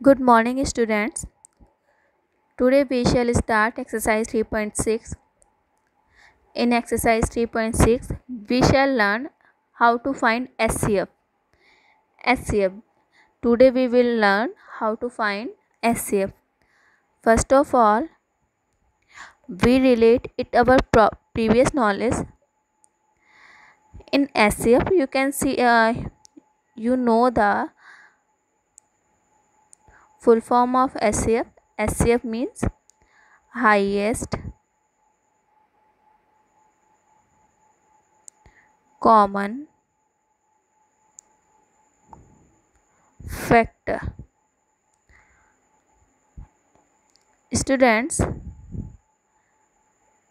Good morning, students. Today we shall start exercise 3.6. In exercise 3.6, we shall learn how to find SCF. SCF. Today we will learn how to find SCF. First of all, we relate it our previous knowledge. In SCF, you can see, you know the full form of SCF. SCF means highest common factor. Students,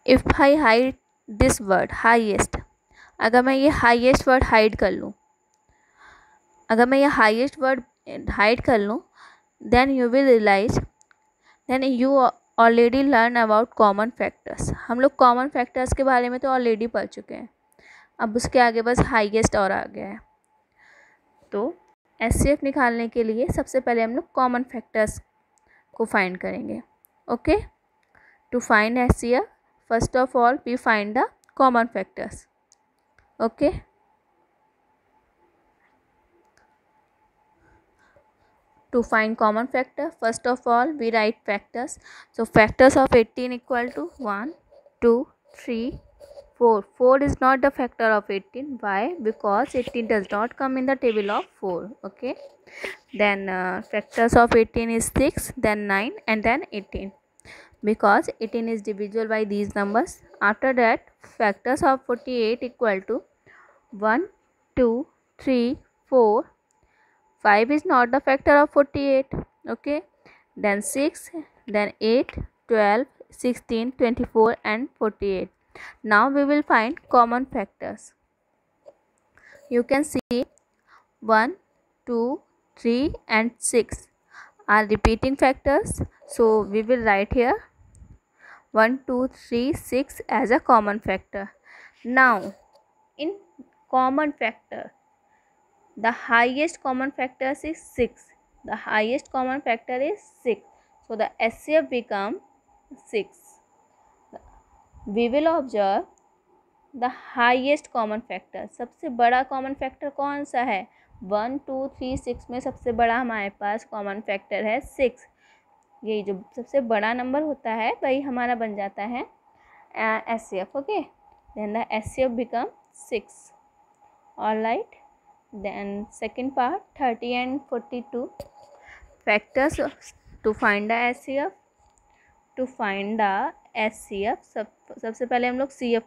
if I hide this word highest, अगर मैं ये highest word hide कर लूँ, अगर मैं ये highest word hide कर लूँ, then you will realise, then you already learn about common factors. हम लोग कॉमन फैक्टर्स के बारे में तो ऑलरेडी पढ़ चुके हैं. अब उसके आगे बस हाईएस्ट और आ गया है. तो एचसीएफ निकालने के लिए सबसे पहले हम लोग कॉमन फैक्टर्स को फाइंड करेंगे. Okay, to find HCF first of all we find the common factors. Okay, to find common factor, first of all we write factors. So factors of 18 equal to 1 2 3 4. 4 is not the factor of 18. Why? Because 18 does not come in the table of 4. Okay, then factors of 18 is 6, then 9, and then 18, because 18 is divisible by these numbers. After that, factors of 48 equal to 1 2 3 4. 5 is not the factor of 48. Okay, then 6, then 8, 12, 16, 24, and 48. Now we will find common factors. You can see 1 2 3 and 6 are repeating factors, so we will write here 1 2 3 6 as a common factor. Now in common factor, the highest common factor is 6. The highest common factor is 6. So the HCF becomes 6. We will observe the highest common factor. सबसे बड़ा common factor कौन सा है? 1 2 3 6 में सबसे बड़ा हमारे पास common factor है 6. ये जो सबसे बड़ा नंबर होता है वही हमारा बन जाता है HCF. Okay, then the HCF becomes 6. Alright. Then second part, 30 and 42 factors to find the HCF. To find the HCF सबसे पहले हम लोग CF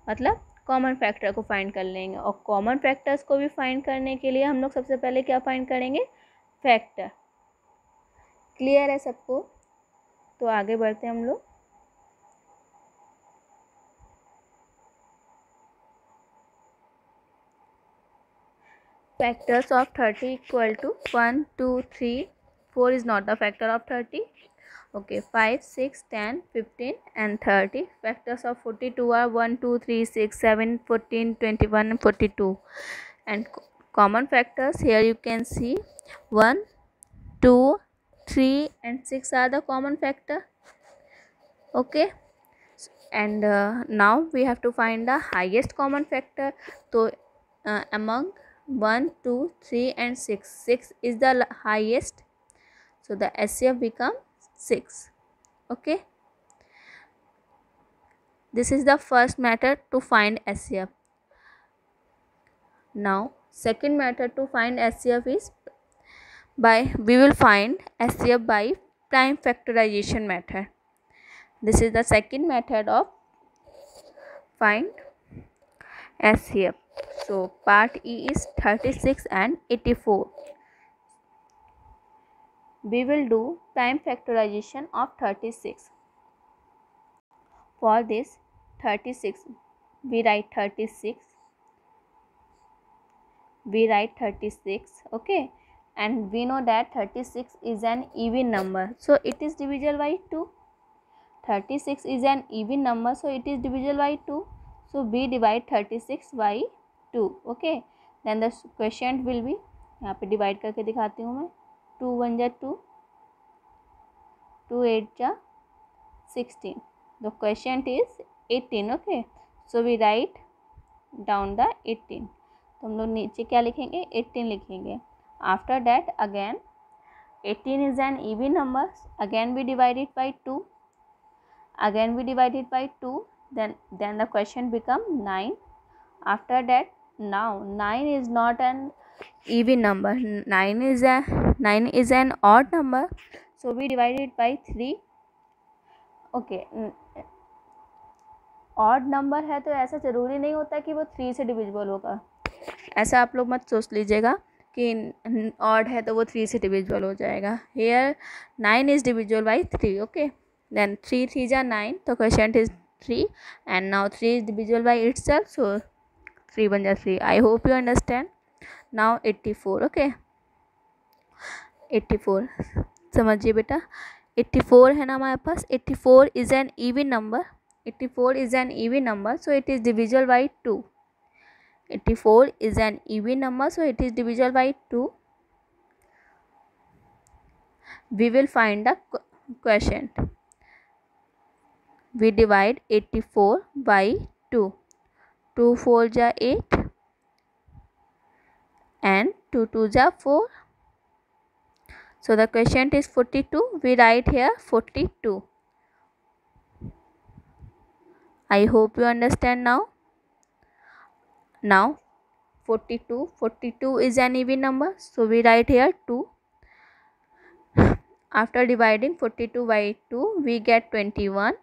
मतलब कॉमन फैक्टर को फाइंड कर लेंगे. और कॉमन फैक्टर्स को भी फाइंड करने के लिए हम लोग सबसे पहले क्या फाइंड करेंगे? फैक्टर. क्लियर है सबको? तो आगे बढ़ते हैं हम लोग. Factors of 30 equal to 1 2 3 4 is not the factor of 30. Okay, 5 6 10 15 and 30. Factors of 42 are 1 2 3 6 7 14 21 and 42. And common factors here you can see 1 2 3 and 6 are the common factor. Okay, and now we have to find the highest common factor. So among 1 2 3 and 6, 6 is the highest, so the HCF becomes 6. Okay, this is the first method to find HCF. Now second method to find HCF is we will find HCF by prime factorization method. This is the second method of find HCF. So part E is 36 and 84. We will do prime factorization of 36. For this 36, we write 36. Okay, and we know that 36 is an even number, so it is divisible by 2. 36 is an even number, so it is divisible by 2. So we divide 36 by 2. Okay, then the quotient will be, यहाँ पे divide करके दिखाती हूँ मैं, 2 1 जा 2 2 8 ja 16. The quotient is 18. Okay, so we write down the 18. तो हम लोग नीचे क्या लिखेंगे, 18 लिखेंगे. After that again 18 is an even number. Again we divide it by 2. Again we divide it by 2. Then the question become 9. After that, now 9 is not an even number. 9 is an odd number. So we divide it by 3. Okay, odd number है तो ऐसा ज़रूरी नहीं होता कि वो 3 से divisible होगा. ऐसा आप लोग मत सोच लीजिएगा कि ऑड है तो वो 3 से डिविजिबल हो जाएगा. Here 9 is divisible by 3. Okay, then 3 3 जा 9. तो question is 3 and now 3 is divisible by itself. So 3 बन जा 3. I hope you understand. Now 84. Okay, 84 समझिए बेटा. 84 है ना हमारे पास. 84 is an even number. 84 is an even number, so it is divisible by 2. 84 is an even number, so it is divisible by 2. We will find the quotient. We divide 84 by 2. 2 4 ja 8 and 2 2 ja 4. So the quotient is 42. We write here 42. I hope you understand now. Now 42 is an even number, so we write here 2. After dividing 42 by 2, we get 21.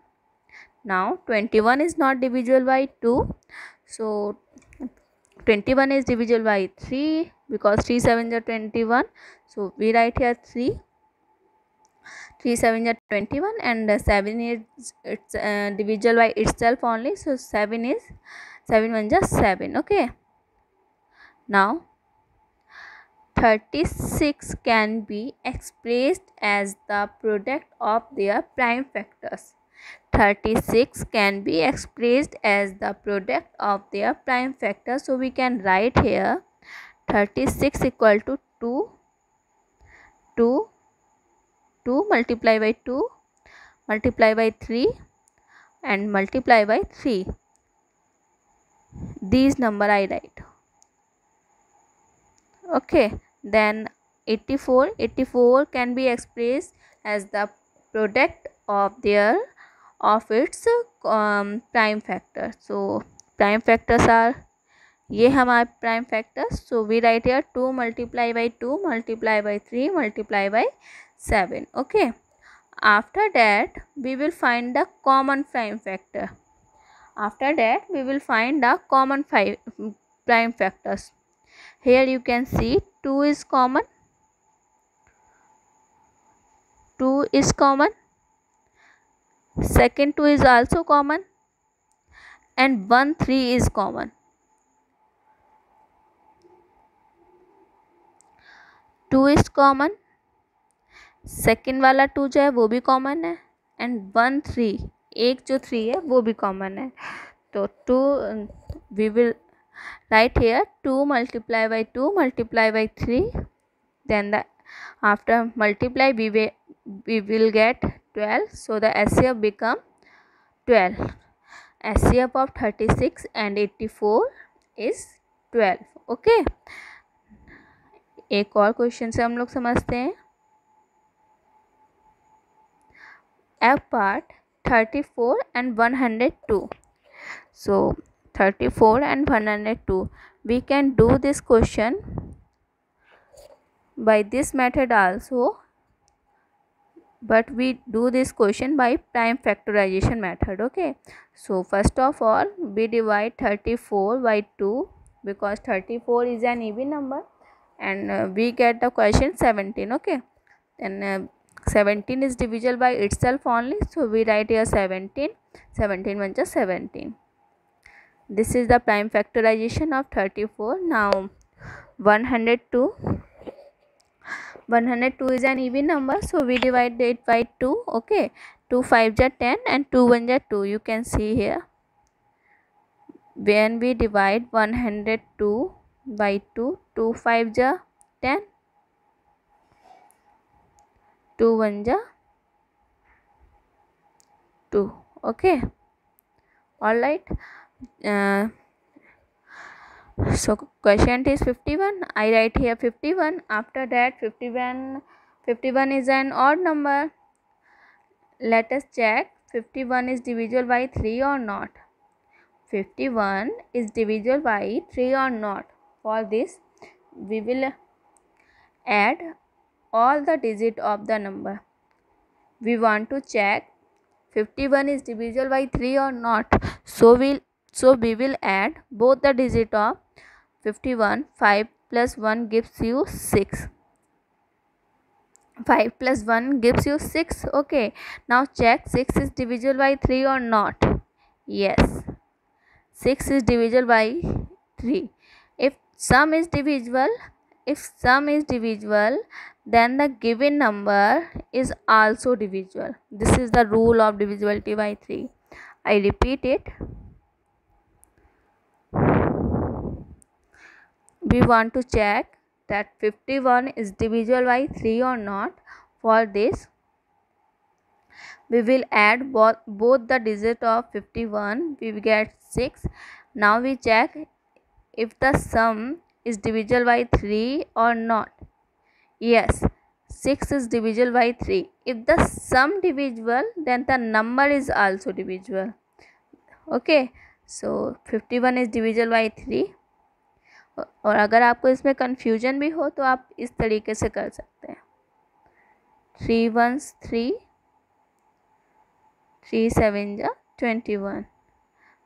Now 21 is not divisible by 2, so 21 is divisible by 3 because 3 7 are 21. So we write here 3. 3 7 are 21 and 7 is divisible by itself only. So 7 1 just 7. Okay, now 36 can be expressed as the product of their prime factors. 36 can be expressed as the product of their prime factors. So we can write here 36 equal to 2 multiply by 2 multiply by 3 and multiply by 3. These number I write. Okay, then 84 can be expressed as the product of its prime factor. So prime factors are ये हमारे prime factors. So we write here 2 multiply by 2 multiply by 3 multiply by 7. Okay, after that we will find the common prime factor. After that we will find the common prime factors. Here you can see 2 is common. 2 is common. Second 2 is also common and 1 3 is common. 2 is common. Second वाला 2 जो है वो भी common है and 1 3 एक जो 3 है वो भी कॉमन है. तो 2 we will write here 2 multiply by 2 multiply by 3. Then after multiply we will get 12. So the SCF become 12. SCF of 36 and 84 is 12. Okay, एक और क्वेश्चन से हम लोग समझते हैं. F part 34 and 102. So 34 and 102. We can do this question by this method also, but we do this question by prime factorization method. Okay, so first of all we divide 34 by 2 because 34 is an even number and we get the question 17. Okay, then 17 is divisible by itself only, so we write here 17. 17 1 just 17. This is the prime factorization of 34. Now 102 is an even number, so we divide it by 2. Okay, 2 5 ja 10 and 2 1 ja 2. You can see here when we divide 102 by 2, 2 5 ja 10, 2 1 ja 2. Okay, all right. So quotient is 51. I write here 51. After that 51 is an odd number. Let us check 51 is divisible by 3 or not. 51 is divisible by 3 or not. For this we will add all the digits of the number. We want to check 51 is divisible by 3 or not. So we will add both the digits of 51. 5 plus 1 gives you 6. 5 plus 1 gives you 6. Okay, now check 6 is divisible by 3 or not. Yes, 6 is divisible by 3. If sum is divisible, then the given number is also divisible. This is the rule of divisibility by 3. I repeat it. We want to check that 51 is divisible by 3 or not. For this we will add both the digits of 51. We will get 6. Now we check if the sum is divisible by 3 or not. Yes, 6 is divisible by 3. If the sum divisible, then the number is also divisible. Okay, so 51 is divisible by 3. और अगर आपको इसमें confusion भी हो तो आप इस तरीके से कर सकते हैं. 3 1s 3, 3 7 जा 21.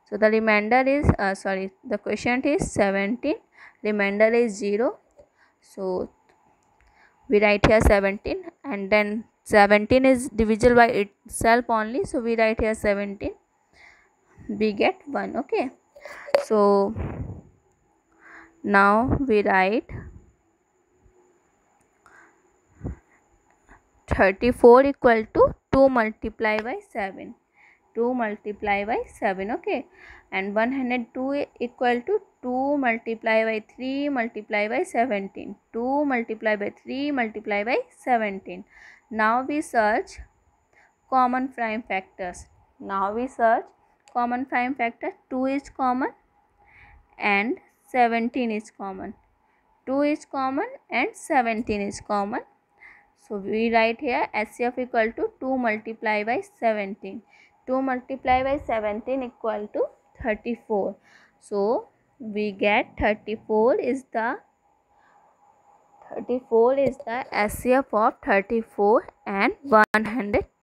So the remainder is the quotient is 17. Remainder is 0. So we write here 17, and then 17 is divisible by itself only. So we write here 17. We get 1. Okay. So now we write 34 equal to 2 multiplied by 7. 2 multiplied by 7. Okay, and 102 equal to 2 multiplied by 3 multiplied by 17. 2 multiplied by 3 multiplied by 17. Now we search common prime factors. 2 is common and 17 is common. 2 is common and 17 is common. So we write here HCF equal to 2 multiplied by 17. 2 multiplied by 17 equal to 34. So we get 34 is the HCF of 34 and 100.